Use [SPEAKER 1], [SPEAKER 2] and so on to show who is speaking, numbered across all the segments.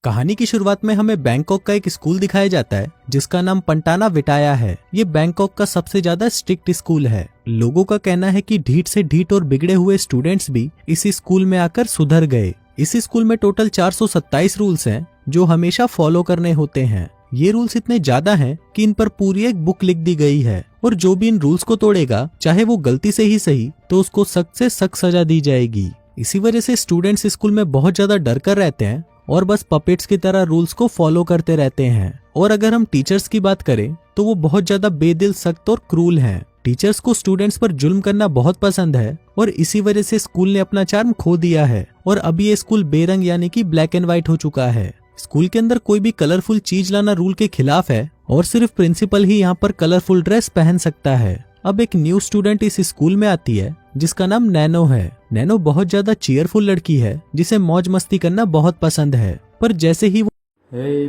[SPEAKER 1] कहानी की शुरुआत में हमें बैंकॉक का एक स्कूल दिखाया जाता है जिसका नाम पंटाना विटाया है। ये बैंकॉक का सबसे ज्यादा स्ट्रिक्ट स्कूल है। लोगों का कहना है कि ढीठ से ढीठ और बिगड़े हुए स्टूडेंट्स भी इस स्कूल में आकर सुधर गए। इस स्कूल में टोटल 427 रूल्स हैं जो हमेशा फॉलो करने होते हैं। ये रूल्स इतने ज्यादा हैं कि इन पर पूरी एक बुक लिख दी गई है और जो भी इन रूल्स को तोड़ेगा, चाहे वो गलती से ही सही, तो उसको सख्त से सख्त सजा दी जाएगी। इसी वजह से स्टूडेंट्स स्कूल में बहुत ज्यादा डर कर रहते हैं और बस पपेट्स की तरह रूल्स को फॉलो करते रहते हैं। और अगर हम टीचर्स की बात करें तो वो बहुत ज्यादा बेदिल, सख्त और क्रूल हैं। टीचर्स को स्टूडेंट्स पर जुल्म करना बहुत पसंद है और इसी वजह से स्कूल ने अपना चार्म खो दिया है और अभी ये स्कूल बेरंग यानी कि ब्लैक एंड व्हाइट हो चुका है। स्कूल के अंदर कोई भी कलरफुल चीज लाना रूल के खिलाफ है और सिर्फ प्रिंसिपल ही यहाँ पर कलरफुल ड्रेस पहन सकता है। अब एक न्यू स्टूडेंट इस स्कूल में आती है जिसका नाम नैनो है। नैनो बहुत ज्यादा चीयरफुल लड़की है जिसे मौज मस्ती करना बहुत पसंद है, पर जैसे ही वो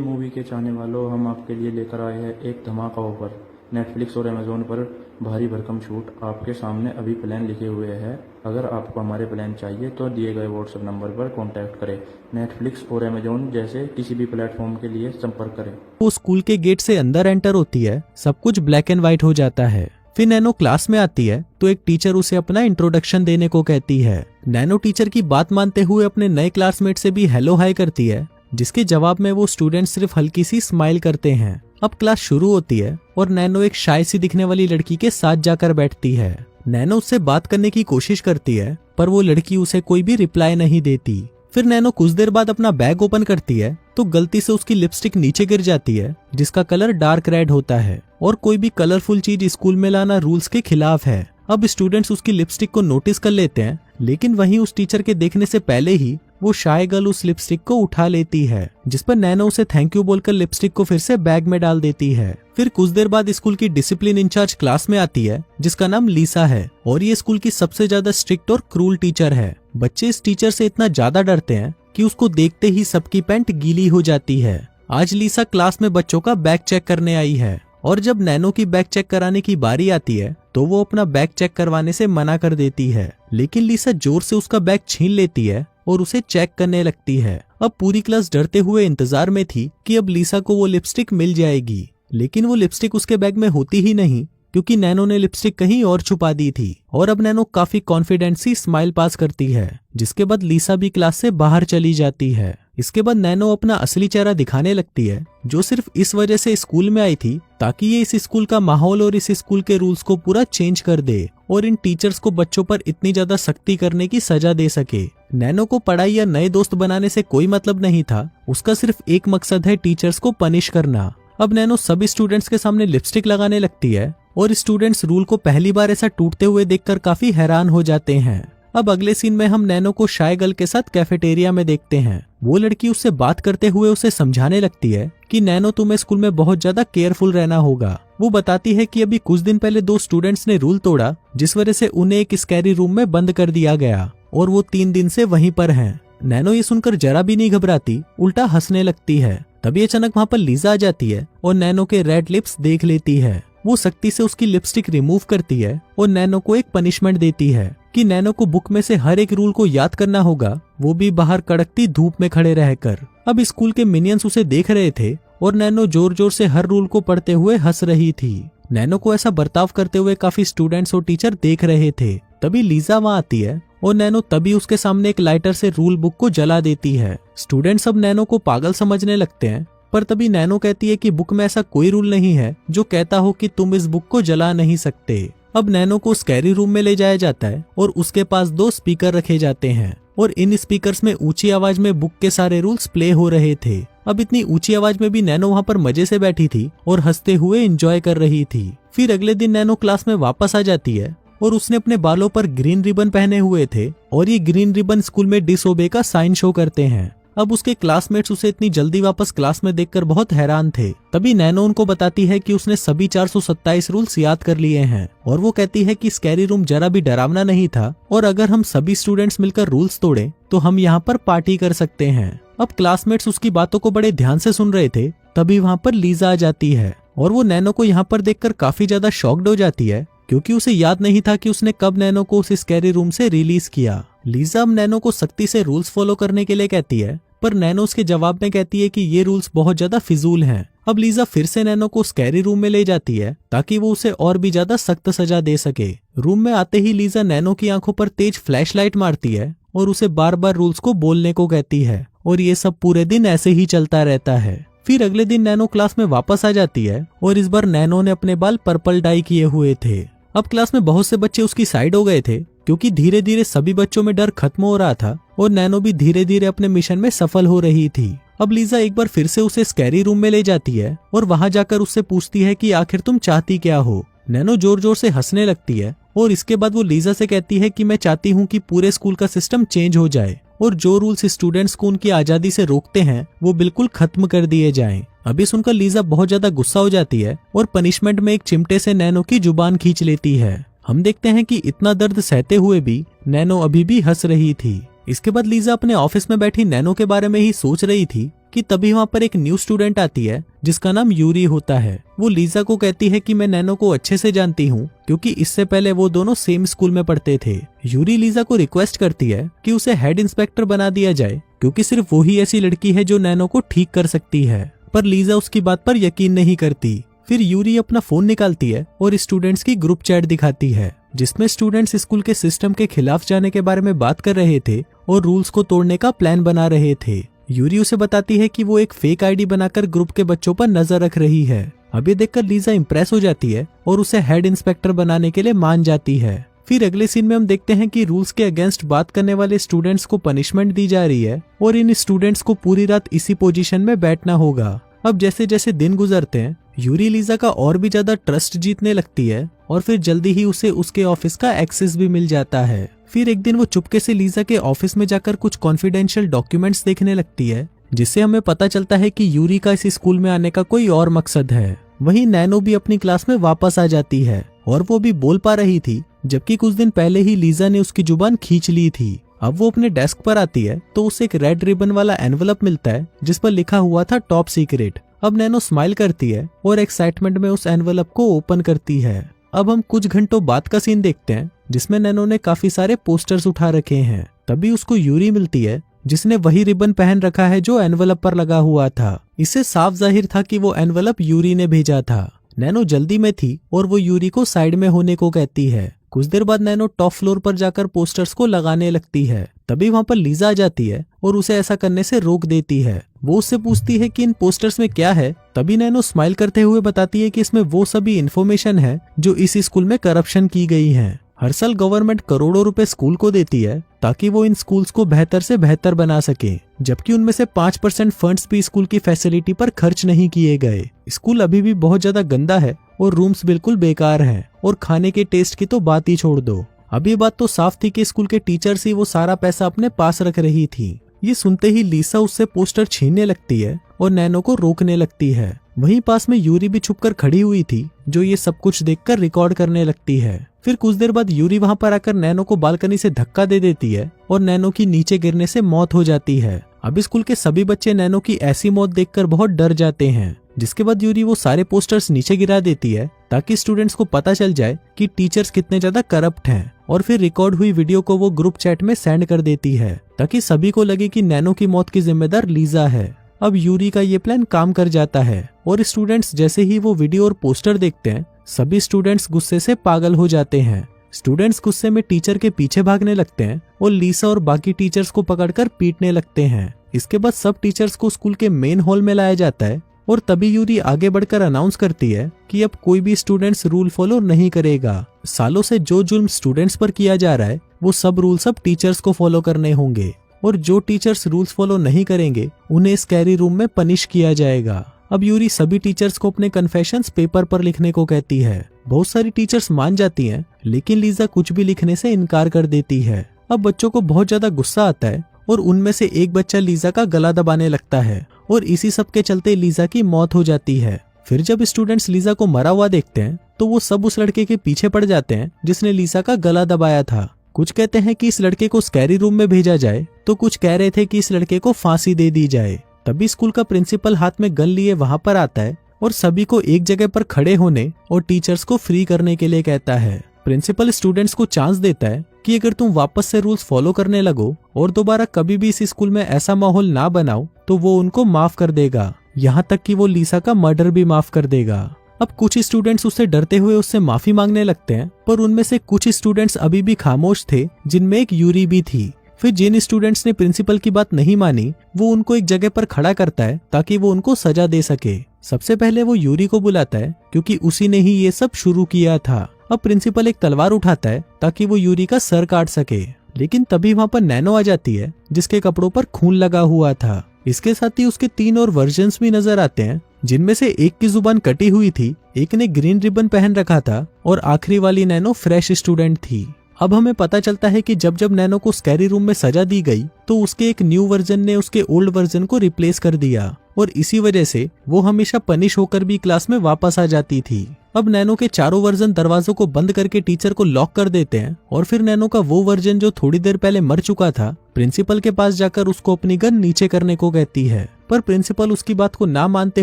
[SPEAKER 2] मूवी के चाहने वालों, हम आपके लिए लेकर आए हैं एक धमाका ऑफर। नेटफ्लिक्स और अमेजोन पर भारी भरकम छूट आपके सामने अभी प्लान लिखे हुए हैं। अगर आपको हमारे प्लान चाहिए तो दिए गए व्हाट्सएप नंबर पर कांटेक्ट करें। नेटफ्लिक्स और अमेजोन जैसे किसी भी प्लेटफॉर्म के लिए संपर्क करें।
[SPEAKER 1] वो स्कूल के गेट से अंदर एंटर होती है, सब कुछ ब्लैक एंड व्हाइट हो जाता है। फिर नैनो क्लास में आती है तो एक टीचर उसे अपना इंट्रोडक्शन देने को कहती है। नैनो टीचर की बात मानते हुए अपने नए क्लासमेट से भी हेलो हाय करती है, जिसके जवाब में वो स्टूडेंट सिर्फ हल्की सी स्माइल करते हैं। अब क्लास शुरू होती है और नैनो एक शाय सी दिखने वाली लड़की के साथ जाकर बैठती है। नैनो उससे बात करने की कोशिश करती है पर वो लड़की उसे कोई भी रिप्लाई नहीं देती। फिर नैनो कुछ देर बाद अपना बैग ओपन करती है तो गलती से उसकी लिपस्टिक नीचे गिर जाती है जिसका कलर डार्क रेड होता है और कोई भी कलरफुल चीज स्कूल में लाना रूल्स के खिलाफ है। अब स्टूडेंट्स उसकी लिपस्टिक को नोटिस कर लेते हैं, लेकिन वहीं उस टीचर के देखने से पहले ही वो शाय गर्ल उस लिपस्टिक को उठा लेती है, जिस पर नैनो उसे थैंक यू बोलकर लिपस्टिक को फिर से बैग में डाल देती है। फिर कुछ देर बाद स्कूल की डिसिप्लिन इंचार्ज क्लास में आती है जिसका नाम लीसा है और ये स्कूल की सबसे ज्यादा स्ट्रिक्ट और क्रूल टीचर है। बच्चे इस टीचर से इतना ज्यादा डरते हैं कि उसको देखते ही सबकी पैंट गीली हो जाती है। आज लीसा क्लास में बच्चों का बैग चेक करने आई है और जब नैनो की बैग चेक कराने की बारी आती है तो वो अपना बैग चेक करवाने से मना कर देती है, लेकिन लीसा जोर से उसका बैग छीन लेती है और उसे चेक करने लगती है। अब पूरी क्लास डरते हुए इंतजार में थी कि अब लीसा को वो लिपस्टिक मिल जाएगी, लेकिन वो लिपस्टिक उसके बैग में होती ही नहीं क्योंकि नैनो ने लिपस्टिक कहीं और छुपा दी थी। और अब नैनो काफी कॉन्फिडेंट सी स्माइल पास करती है, जिसके बाद लीसा भी क्लास से बाहर चली जाती है। इसके बाद नैनो अपना असली चेहरा दिखाने लगती है, जो सिर्फ इस वजह से स्कूल में आई थी ताकि ये इस स्कूल का माहौल और इस स्कूल के रूल्स को पूरा चेंज कर दे और इन टीचर्स को बच्चों पर इतनी ज्यादा सख्ती करने की सजा दे सके। नैनो को पढ़ाई या नए दोस्त बनाने से कोई मतलब नहीं था, उसका सिर्फ एक मकसद है टीचर्स को पनिश करना। अब नैनो सभी स्टूडेंट्स के सामने लिपस्टिक लगाने लगती है और स्टूडेंट्स रूल को पहली बार ऐसा टूटते हुए देखकर काफी हैरान हो जाते हैं। अब अगले सीन में हम नैनो को शाय गर्ल के साथ कैफेटेरिया में देखते हैं। वो लड़की उससे बात करते हुए उसे समझाने लगती है कि नैनो, तुम्हें स्कूल में बहुत ज्यादा केयरफुल रहना होगा। वो बताती है कि अभी कुछ दिन पहले 2 स्टूडेंट्स ने रूल तोड़ा जिस वजह से उन्हें एक स्कैरी रूम में बंद कर दिया गया और वो 3 दिन से वहीं पर हैं। नैनो ये सुनकर जरा भी नहीं घबराती, उल्टा हंसने लगती है। तभी अचानक वहाँ पर लीजा आ जाती है और नैनो के रेड लिप्स देख लेती है। वो सख्ती से उसकी लिपस्टिक रिमूव करती है और नैनो को एक पनिशमेंट देती है कि नैनो को बुक में से हर एक रूल को याद करना होगा, वो भी बाहर कड़कती धूप में खड़े रहकर। अब स्कूल के मिनियंस उसे देख रहे थे और नैनो जोर जोर से हर रूल को पढ़ते हुए हंस रही थी। नैनो को ऐसा बर्ताव करते हुए काफी स्टूडेंट्स और टीचर देख रहे थे। तभी लीजा वहाँ आती है और नैनो तभी उसके सामने एक लाइटर से रूल बुक को जला देती है। स्टूडेंट्स अब नैनो को पागल समझने लगते हैं, पर तभी नैनो कहती है कि बुक में ऐसा कोई रूल नहीं है जो कहता हो कि तुम इस बुक को जला नहीं सकते। अब नैनो को स्कैरी रूम में ले जाया जाता है और उसके पास 2 स्पीकर रखे जाते हैं और इन स्पीकर्स में ऊंची आवाज में बुक के सारे रूल्स प्ले हो रहे थे। अब इतनी ऊंची आवाज में भी नैनो वहाँ पर मजे से बैठी थी और हंसते हुए एंजॉय कर रही थी। फिर अगले दिन नैनो क्लास में वापस आ जाती है और उसने अपने बालों पर ग्रीन रिबन पहने हुए थे और ये ग्रीन रिबन स्कूल में डिसओबे का साइन शो करते हैं। अब उसके क्लासमेट्स उसे इतनी जल्दी वापस क्लास में देखकर बहुत हैरान थे। तभी नैनो उनको बताती है कि उसने सभी 427 रूल्स याद कर लिए हैं और वो कहती है कि स्कैरी रूम जरा भी डरावना नहीं था और अगर हम सभी स्टूडेंट्स मिलकर रूल्स तोड़ें तो हम यहाँ पर पार्टी कर सकते हैं। अब क्लासमेट्स उसकी बातों को बड़े ध्यान से सुन रहे थे, तभी वहाँ पर लीजा आ जाती है और वो नैनो को यहाँ पर देखकर काफी ज्यादा शॉक्ड हो जाती है क्योंकि उसे याद नहीं था कि उसने कब नैनो को उस स्कैरी रूम से रिलीज किया। लीजा अब नैनो को सख्ती से रूल्स फॉलो करने के लिए कहती है, पर नैनो उसके जवाब में कहती है कि ये रूल्स बहुत ज्यादा फिजूल हैं। अब लीजा फिर से नैनो को स्कैरी रूम में ले जाती है ताकि वो उसे और भी ज्यादा सख्त सजा दे सके। रूम में आते ही लीजा नैनो की आंखों पर तेज फ्लैशलाइट मारती है और उसे बार बार रूल्स को बोलने को कहती है और ये सब पूरे दिन ऐसे ही चलता रहता है। फिर अगले दिन नैनो क्लास में वापस आ जाती है और इस बार नैनो ने अपने बाल पर्पल डाई किए हुए थे। अब क्लास में बहुत से बच्चे उसकी साइड हो गए थे क्योंकि धीरे धीरे सभी बच्चों में डर खत्म हो रहा था और नैनो भी धीरे धीरे अपने मिशन में सफल हो रही थी। अब लीजा एक बार फिर से उसे स्कैरी रूम में ले जाती है और वहां जाकर उससे पूछती है कि आखिर तुम चाहती क्या हो। नैनो जोर जोर से हंसने लगती है और इसके बाद वो लीजा से कहती है कि मैं चाहती हूँ कि पूरे स्कूल का सिस्टम चेंज हो जाए और जो रूल्स स्टूडेंट्स को उनकी आजादी से रोकते हैं वो बिल्कुल खत्म कर दिए जाएं। अभी सुनकर लीजा बहुत ज्यादा गुस्सा हो जाती है और पनिशमेंट में एक चिमटे से नैनो की जुबान खींच लेती है। हम देखते हैं कि इतना दर्द सहते हुए भी नैनो अभी भी हंस रही थी। इसके बाद लीजा अपने ऑफिस में बैठी नैनो के बारे में ही सोच रही थी कि तभी वहाँ पर एक न्यू स्टूडेंट आती है जिसका नाम यूरी होता है। वो लीजा को कहती है कि मैं नैनो को अच्छे से जानती हूँ क्योंकि इससे पहले वो दोनों सेम स्कूल में पढ़ते थे। यूरी लीजा को रिक्वेस्ट करती है कि उसे हेड इंस्पेक्टर बना दिया जाए क्योंकि सिर्फ वही ऐसी लड़की है जो नैनो को ठीक कर सकती है, पर लीजा उसकी बात पर यकीन नहीं करती। फिर यूरी अपना फोन निकालती है और स्टूडेंट्स की ग्रुप चैट दिखाती है जिसमें स्टूडेंट्स स्कूल के सिस्टम के खिलाफ जाने के बारे में बात कर रहे थे और रूल्स को तोड़ने का प्लान बना रहे थे। यूरी उसे बताती है कि वो एक फेक आईडी बनाकर ग्रुप के बच्चों पर नजर रख रही है। अब ये देखकर लीजा इंप्रेस हो जाती है और उसे हेड इंस्पेक्टर बनाने के लिए मान जाती है। फिर अगले सीन में हम देखते हैं कि रूल्स के अगेंस्ट बात करने वाले स्टूडेंट्स को पनिशमेंट दी जा रही है और इन स्टूडेंट्स को पूरी रात इसी पोजीशन में बैठना होगा। अब जैसे जैसे दिन गुजरते हैं यूरी लीजा का और भी ज्यादा ट्रस्ट जीतने लगती है और फिर जल्दी ही उसे उसके ऑफिस का एक्सेस भी मिल जाता है। फिर एक दिन वो चुपके से लीजा के ऑफिस में जाकर कुछ कॉन्फिडेंशियल डॉक्यूमेंट्स देखने लगती है जिससे हमें पता चलता है कि यूरी का इस स्कूल में आने का कोई और मकसद है। वहीं नैनो भी अपनी क्लास में वापस आ जाती है और वो भी बोल पा रही थी जबकि कुछ दिन पहले ही लीजा ने उसकी जुबान खींच ली थी। अब वो अपने डेस्क पर आती है तो उसे एक रेड रिबन वाला एनवलप मिलता है जिस पर लिखा हुआ था टॉप सीक्रेट। अब नैनो स्माइल करती है और एक्साइटमेंट में उस एनवलप को ओपन करती है। अब हम कुछ घंटों बाद का सीन देखते हैं जिसमें नैनो ने काफी सारे पोस्टर्स उठा रखे हैं। तभी उसको यूरी मिलती है जिसने वही रिबन पहन रखा है जो एनवलप पर लगा हुआ था। इससे साफ जाहिर था कि वो एनवलप यूरी ने भेजा था। नैनो जल्दी में थी और वो यूरी को साइड में होने को कहती है। कुछ देर बाद नैनो टॉप फ्लोर पर जाकर पोस्टर्स को लगाने लगती है। तभी वहाँ पर लीजा आ जाती है और उसे ऐसा करने से रोक देती है। वो उससे पूछती है कि इन पोस्टर्स में क्या है। तभी नैनो स्माइल करते हुए बताती है कि इसमें वो सभी इन्फॉर्मेशन है जो इस स्कूल में करप्शन की गई है। हर साल गवर्नमेंट करोड़ों रुपए स्कूल को देती है ताकि वो इन स्कूल्स को बेहतर से बेहतर बना सके, जबकि उनमें से 5% फंड्स भी स्कूल की फैसिलिटी पर खर्च नहीं किए गए। स्कूल अभी भी बहुत ज्यादा गंदा है और रूम्स बिल्कुल बेकार हैं और खाने के टेस्ट की तो बात ही छोड़ दो। अब ये बात तो साफ थी कि स्कूल के टीचर्स ही वो सारा पैसा अपने पास रख रही थी। ये सुनते ही लीसा उससे पोस्टर छीनने लगती है और नैनो को रोकने लगती है। वहीं पास में यूरी भी छुपकर खड़ी हुई थी जो ये सब कुछ देखकर रिकॉर्ड करने लगती है। फिर कुछ देर बाद यूरी वहां पर आकर नैनो को बालकनी से धक्का दे देती है और नैनो की नीचे गिरने से मौत हो जाती है। अब स्कूल के सभी बच्चे नैनो की ऐसी मौत देखकर बहुत डर जाते हैं, जिसके बाद यूरी वो सारे पोस्टर्स नीचे गिरा देती है ताकि स्टूडेंट्स को पता चल जाए कि टीचर्स कितने ज्यादा करप्ट हैं। और फिर रिकॉर्ड हुई वीडियो को वो ग्रुप चैट में सेंड कर देती है ताकि सभी को लगे कि नैनो की मौत की जिम्मेदार लीजा है। अब यूरी का ये प्लान काम कर जाता है और स्टूडेंट्स जैसे ही वो वीडियो और पोस्टर देखते हैं सभी स्टूडेंट्स गुस्से से पागल हो जाते हैं। स्टूडेंट्स गुस्से में टीचर के पीछे भागने लगते हैं और लीसा और बाकी टीचर्स को पकड़कर पीटने लगते हैं। इसके बाद सब टीचर्स को स्कूल के मेन हॉल में लाया जाता है और तभी यूरी आगे बढ़कर अनाउंस करती है कि अब कोई भी स्टूडेंट्स रूल फॉलो नहीं करेगा। सालों से जो जुल्म स्टूडेंट्स पर किया जा रहा है वो सब रूल सब टीचर्स को फॉलो करने होंगे और जो टीचर्स रूल्स फॉलो नहीं करेंगे उन्हें स्कैरी रूम में पनिश किया जाएगा। अब यूरी सभी टीचर्स को अपने कन्फेशंस पेपर पर लिखने को कहती है। बहुत सारी टीचर्स मान जाती हैं, लेकिन लीजा कुछ भी लिखने से इनकार कर देती है। अब बच्चों को बहुत ज्यादा गुस्सा आता है और उनमें से एक बच्चा लीजा का गला दबाने लगता है और इसी सब के चलते लीजा की मौत हो जाती है। फिर जब स्टूडेंट्स लीजा को मरा हुआ देखते हैं तो वो सब उस लड़के के पीछे पड़ जाते हैं जिसने लीजा का गला दबाया था। कुछ कहते हैं कि इस लड़के को स्कैरी रूम में भेजा जाए तो कुछ कह रहे थे कि इस लड़के को फांसी दे दी जाए। तभी स्कूल का प्रिंसिपल हाथ में गन लिए वहां पर आता है और सभी को एक जगह पर खड़े होने और टीचर्स को फ्री करने के लिए कहता है। प्रिंसिपल स्टूडेंट्स को चांस देता है कि अगर तुम वापस से रूल्स फॉलो करने लगो और दोबारा कभी भी इस स्कूल में ऐसा माहौल ना बनाओ तो वो उनको माफ कर देगा, यहाँ तक कि वो लीसा का मर्डर भी माफ कर देगा। अब कुछ स्टूडेंट्स उससे डरते हुए उससे माफी मांगने लगते हैं, पर उनमें से कुछ स्टूडेंट्स अभी भी खामोश थे, जिनमें एक यूरी भी थी। फिर जिन स्टूडेंट्स ने प्रिंसिपल की बात नहीं मानी वो उनको एक जगह पर खड़ा करता है ताकि वो उनको सजा दे सके। सबसे पहले वो यूरी को बुलाता है क्योंकि उसी ने ही ये सब शुरू किया था। अब प्रिंसिपल एक तलवार उठाता है ताकि वो यूरी का सर काट सके, लेकिन तभी वहाँ पर नैनो आ जाती है जिसके कपड़ों पर खून लगा हुआ था। इसके साथ ही उसके 3 और वर्जन्स भी नजर आते हैं, जिनमें से एक की जुबान कटी हुई थी, एक ने ग्रीन रिबन पहन रखा था और आखिरी वाली नैनो फ्रेश स्टूडेंट थी। अब हमें पता चलता है कि जब जब नैनो को स्कैरी रूम में सजा दी गई तो उसके एक न्यू वर्जन ने उसके ओल्ड वर्जन को रिप्लेस कर दिया और इसी वजह से वो हमेशा पनिश होकर भी क्लास में वापस आ जाती थी। अब नैनो के चारों वर्जन दरवाजों को बंद करके टीचर को लॉक कर देते हैं और फिर नैनो का वो वर्जन जो थोड़ी देर पहले मर चुका था प्रिंसिपल के पास जाकर उसको अपनी गन नीचे करने को कहती है, पर प्रिंसिपल उसकी बात को ना मानते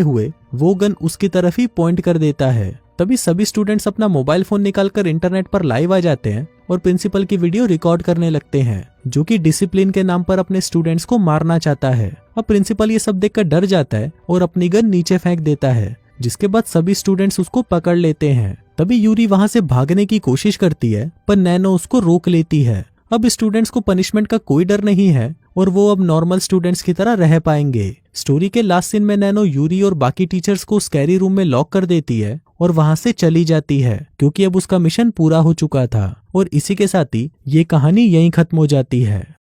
[SPEAKER 1] हुए वो गन उसकी तरफ ही पॉइंट कर देता है। तभी सभी स्टूडेंट्स अपना मोबाइल फोन निकालकर इंटरनेट पर लाइव आ जाते हैं और प्रिंसिपल की वीडियो रिकॉर्ड करने लगते हैं, जो कि डिसिप्लिन के नाम पर अपने स्टूडेंट्स को मारना चाहता है। अब प्रिंसिपल ये सब देखकर डर जाता है और अपनी गन नीचे फेंक देता है, जिसके बाद सभी स्टूडेंट्स उसको पकड़ लेते हैं। तभी यूरी वहां से भागने की कोशिश करती है पर नैनो उसको रोक लेती है। अब स्टूडेंट्स को पनिशमेंट का कोई डर नहीं है और वो अब नॉर्मल स्टूडेंट्स की तरह रह पाएंगे। स्टोरी के लास्ट सीन में नैनो यूरी और बाकी टीचर्स को स्कैरी रूम में लॉक कर देती है और वहां से चली जाती है क्योंकि अब उसका मिशन पूरा हो चुका था। और इसी के साथ ही ये कहानी यहीं खत्म हो जाती है।